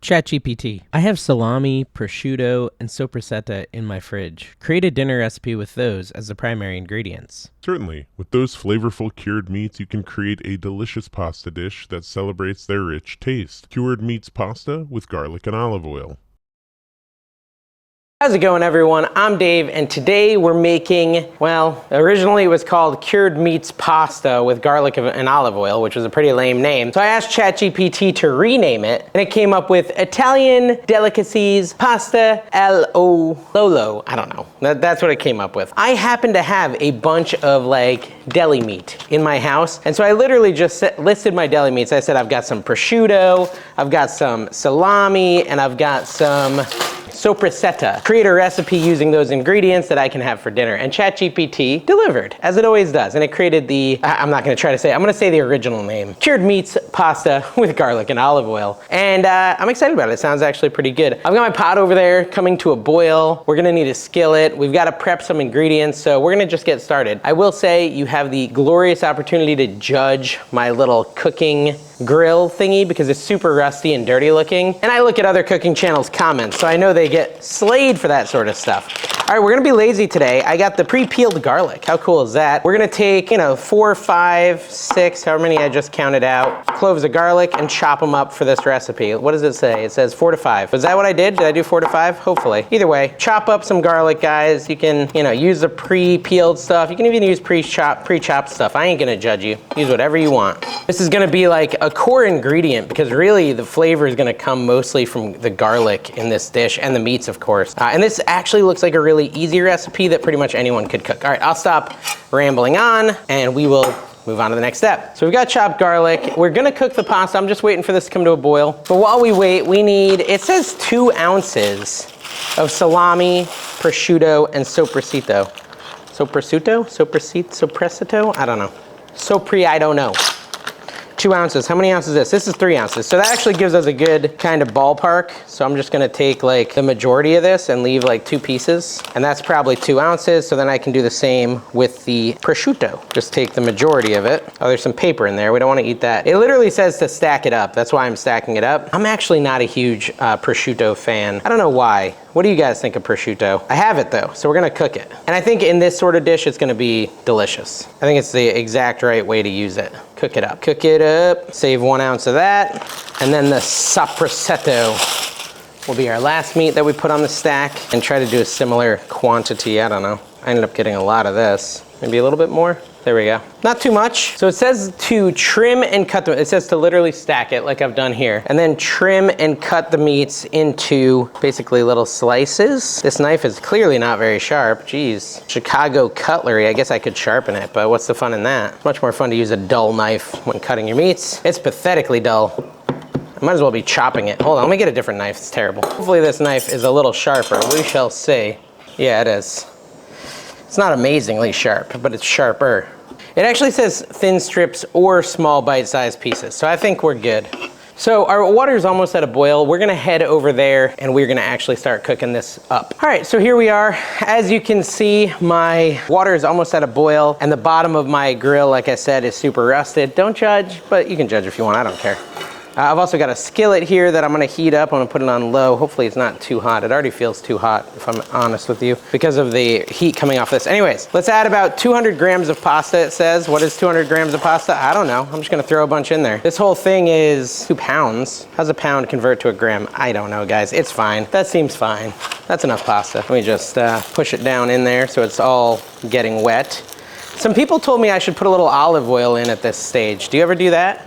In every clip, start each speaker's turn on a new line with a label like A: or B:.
A: ChatGPT. I have salami, prosciutto, and soppressata in my fridge. Create a dinner recipe with those as the primary ingredients.
B: Certainly. With those flavorful cured meats, you can create a delicious pasta dish that celebrates their rich taste. Cured meats pasta with garlic and olive oil.
C: How's it going, everyone? I'm Dave, and today we're making, well, originally it was called cured meats pasta with garlic and olive oil, which was a pretty lame name. So I asked ChatGPT to rename it, and it came up with Italian Delicacies Pasta Lolo. I don't know. That's what it came up with. I happen to have a bunch of deli meat in my house, and so I literally just listed my deli meats. I said I've got some prosciutto, I've got some salami, and I've got some soppressata. Create a recipe using those ingredients that I can have for dinner. And ChatGPT delivered, as it always does. And it created the, I'm not gonna try to say, I'm gonna say the original name. Cured meats pasta with garlic and olive oil. And I'm excited about it. It sounds actually pretty good. I've got my pot over there coming to a boil. We're gonna need a skillet. We've gotta prep some ingredients, so we're gonna just get started. I will say you have the glorious opportunity to judge my little cooking grill thingy because it's super rusty and dirty looking. And I look at other cooking channels' comments, so I know they get slayed for that sort of stuff. All right, we're gonna be lazy today. I got the pre-peeled garlic. How cool is that? We're gonna take, 4, 5, 6, however many I just counted out, cloves of garlic and chop them up for this recipe. What does it say? It says 4 to 5. Was that what I did? Did I do 4 to 5? Hopefully. Either way, chop up some garlic, guys. You can, use the pre-peeled stuff. You can even use pre-chopped stuff. I ain't gonna judge you. Use whatever you want. This is gonna be like a core ingredient because really the flavor is gonna come mostly from the garlic in this dish and the meats, of course. And this actually looks like a really easy recipe that pretty much anyone could cook. All right, I'll stop rambling on and we will move on to the next step. So we've got chopped garlic. We're gonna cook the pasta. I'm just waiting for this to come to a boil. But while we wait, we need, it says 2 ounces of salami, prosciutto, and soppressito. Soppressito? I don't know. I don't know. 2 ounces. How many ounces is this? This is 3 ounces. So that actually gives us a good kind of ballpark. So I'm just gonna take the majority of this and leave 2 pieces. And that's probably 2 ounces. So then I can do the same with the prosciutto. Just take the majority of it. Oh, there's some paper in there. We don't wanna eat that. It literally says to stack it up. That's why I'm stacking it up. I'm actually not a huge prosciutto fan. I don't know why. What do you guys think of prosciutto? I have it though, so we're gonna cook it. And I think in this sort of dish, it's gonna be delicious. I think it's the exact right way to use it. Cook it up. Cook it up, save 1 ounce of that. And then the soppressata will be our last meat that we put on the stack and try to do a similar quantity. I don't know. I ended up getting a lot of this. Maybe a little bit more. There we go. Not too much. So it says to trim and cut it says to literally stack it like I've done here. And then trim and cut the meats into basically little slices. This knife is clearly not very sharp. Jeez. Chicago cutlery. I guess I could sharpen it, but what's the fun in that? Much more fun to use a dull knife when cutting your meats. It's pathetically dull. I might as well be chopping it. Hold on, let me get a different knife. It's terrible. Hopefully this knife is a little sharper. We shall see. Yeah, it is. It's not amazingly sharp, but it's sharper. It actually says thin strips or small bite-sized pieces, so I think we're good. So our water's almost at a boil. We're gonna head over there and we're gonna actually start cooking this up. All right, so here we are. As you can see, my water is almost at a boil and the bottom of my grill, like I said, is super rusted. Don't judge, but you can judge if you want, I don't care. I've also got a skillet here that I'm gonna heat up. I'm gonna put it on low. Hopefully it's not too hot. It already feels too hot, if I'm honest with you, because of the heat coming off this. Anyways, let's add about 200 grams of pasta, it says. What is 200 grams of pasta? I don't know. I'm just gonna throw a bunch in there. This whole thing is 2 pounds. How's a pound convert to a gram? I don't know, guys. It's fine. That seems fine. That's enough pasta. Let me just push it down in there so it's all getting wet. Some people told me I should put a little olive oil in at this stage. Do you ever do that?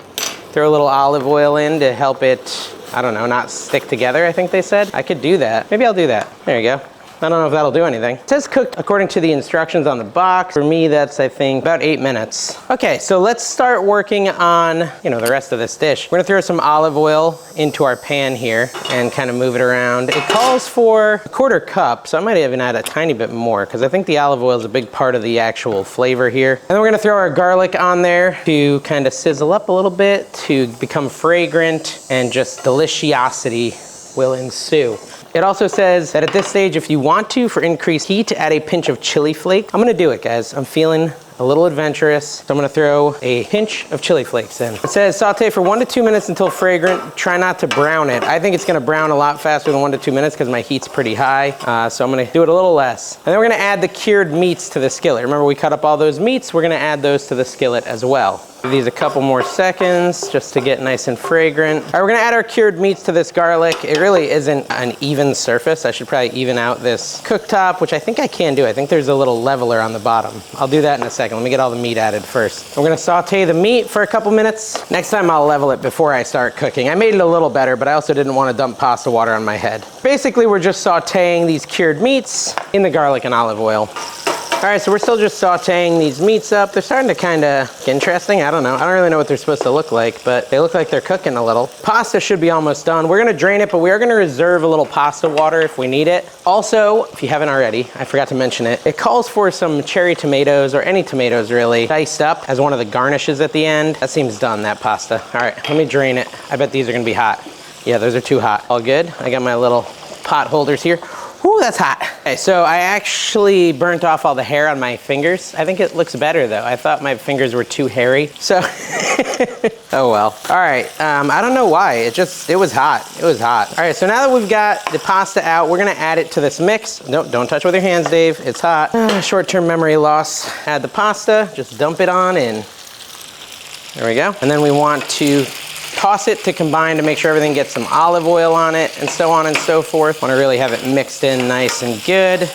C: Throw a little olive oil in to help it, I don't know, not stick together, I think they said. I could do that. Maybe I'll do that. There you go. I don't know if that'll do anything. It says cooked according to the instructions on the box. For me, that's, I think, about 8 minutes. Okay, so let's start working on, the rest of this dish. We're gonna throw some olive oil into our pan here and kind of move it around. It calls for 1/4 cup, so I might even add a tiny bit more because I think the olive oil is a big part of the actual flavor here. And then we're gonna throw our garlic on there to kind of sizzle up a little bit, to become fragrant, and just deliciosity will ensue. It also says that at this stage, if you want to, for increased heat, add a pinch of chili flake. I'm gonna do it, guys. I'm feeling a little adventurous. So I'm gonna throw a pinch of chili flakes in. It says saute for 1 to 2 minutes until fragrant. Try not to brown it. I think it's gonna brown a lot faster than 1 to 2 minutes because my heat's pretty high. So I'm gonna do it a little less. And then we're gonna add the cured meats to the skillet. Remember we cut up all those meats? We're gonna add those to the skillet as well. Give these a couple more seconds just to get nice and fragrant. All right, we're gonna add our cured meats to this garlic. It really isn't an even surface. I should probably even out this cooktop, which I think I can do. I think there's a little leveler on the bottom. I'll do that in a second. Let me get all the meat added first. We're gonna saute the meat for a couple minutes. Next time I'll level it before I start cooking. I made it a little better, but I also didn't want to dump pasta water on my head. Basically, we're just sauteing these cured meats in the garlic and olive oil. All right, so we're still just sauteing these meats up. They're starting to kind of get interesting. I don't know. I don't really know what they're supposed to look like, but they look like they're cooking a little. Pasta should be almost done. We're gonna drain it, but we are gonna reserve a little pasta water if we need it. Also, if you haven't already, I forgot to mention it, it calls for some cherry tomatoes, or any tomatoes really, diced up as one of the garnishes at the end. That seems done, that pasta. All right, let me drain it. I bet these are gonna be hot. Yeah, those are too hot. All good. I got my little pot holders here. Ooh, that's hot. Okay, so I actually burnt off all the hair on my fingers. I think it looks better though. I thought my fingers were too hairy. So, oh well. All right, I don't know why. It was hot. It was hot. All right, so now that we've got the pasta out, we're gonna add it to this mix. No, don't touch with your hands, Dave. It's hot. Short-term memory loss. Add the pasta, just dump it on in. There we go. And then we want to toss it to combine to make sure everything gets some olive oil on it and so on and so forth. Want to really have it mixed in nice and good.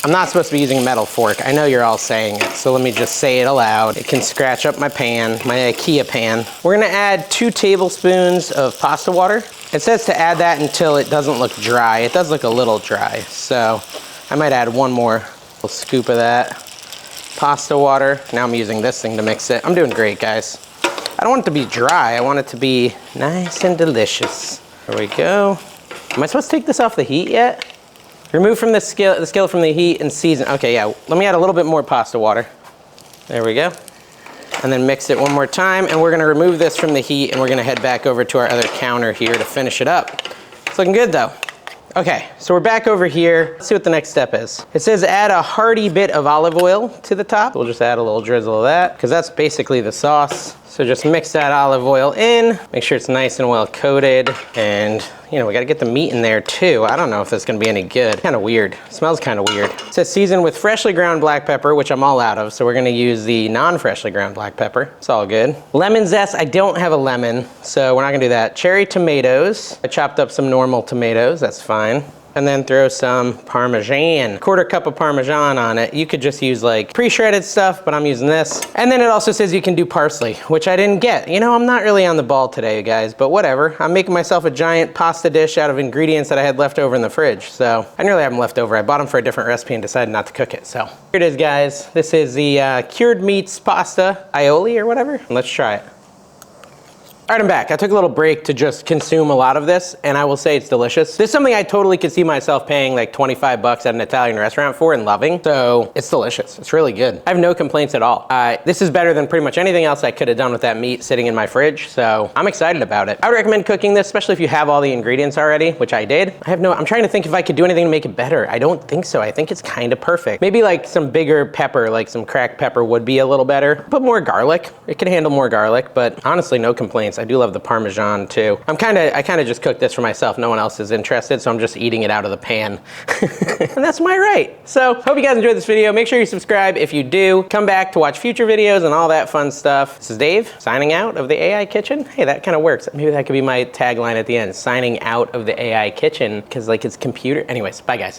C: I'm not supposed to be using a metal fork. I know you're all saying it, so let me just say it aloud. It can scratch up my pan, my IKEA pan. We're gonna add 2 tablespoons of pasta water. It says to add that until it doesn't look dry. It does look a little dry, so I might add 1 more little scoop of that pasta water. Now I'm using this thing to mix it. I'm doing great, guys. I don't want it to be dry. I want it to be nice and delicious. There we go. Am I supposed to take this off the heat yet? Remove from the skillet from the heat and season. Okay, yeah. Let me add a little bit more pasta water. There we go. And then mix it one more time. And we're gonna remove this from the heat and we're gonna head back over to our other counter here to finish it up. It's looking good though. Okay, so we're back over here. Let's see what the next step is. It says add a hearty bit of olive oil to the top. We'll just add a little drizzle of that because that's basically the sauce. So just mix that olive oil in, make sure it's nice and well coated, and you know, we gotta get the meat in there too. I don't know if it's gonna be any good. Kind of weird, smells kind of weird. It says season with freshly ground black pepper, which I'm all out of, so we're gonna use the non-freshly ground black pepper. It's all good. Lemon zest, I don't have a lemon, so we're not gonna do that. Cherry tomatoes, I chopped up some normal tomatoes, that's fine. And then throw some Parmesan, 1/4 cup of Parmesan on it. You could just use like pre-shredded stuff, but I'm using this. And then it also says you can do parsley, which I didn't get. You know, I'm not really on the ball today, guys, but whatever. I'm making myself a giant pasta dish out of ingredients that I had left over in the fridge. So I didn't really have them left over. I bought them for a different recipe and decided not to cook it. So here it is, guys. This is the cured meats pasta aioli or whatever. Let's try it. All right, I'm back. I took a little break to just consume a lot of this, and I will say it's delicious. This is something I totally could see myself paying like 25 bucks at an Italian restaurant for and loving, so it's delicious. It's really good. I have no complaints at all. This is better than pretty much anything else I could have done with that meat sitting in my fridge, so I'm excited about it. I would recommend cooking this, especially if you have all the ingredients already, which I did. I'm trying to think if I could do anything to make it better. I don't think so. I think it's kind of perfect. Maybe like some bigger pepper, like some cracked pepper would be a little better. Put more garlic. It can handle more garlic, but honestly, no complaints. I do love the Parmesan too. I kind of just cooked this for myself. No one else is interested, so I'm just eating it out of the pan. And that's my right. So hope you guys enjoyed this video. Make sure you subscribe if you do. Come back to watch future videos and all that fun stuff. This is Dave signing out of the AI Kitchen. Hey, that kind of works. Maybe that could be my tagline at the end. Signing out of the AI Kitchen, because like it's computer. Anyways, bye guys.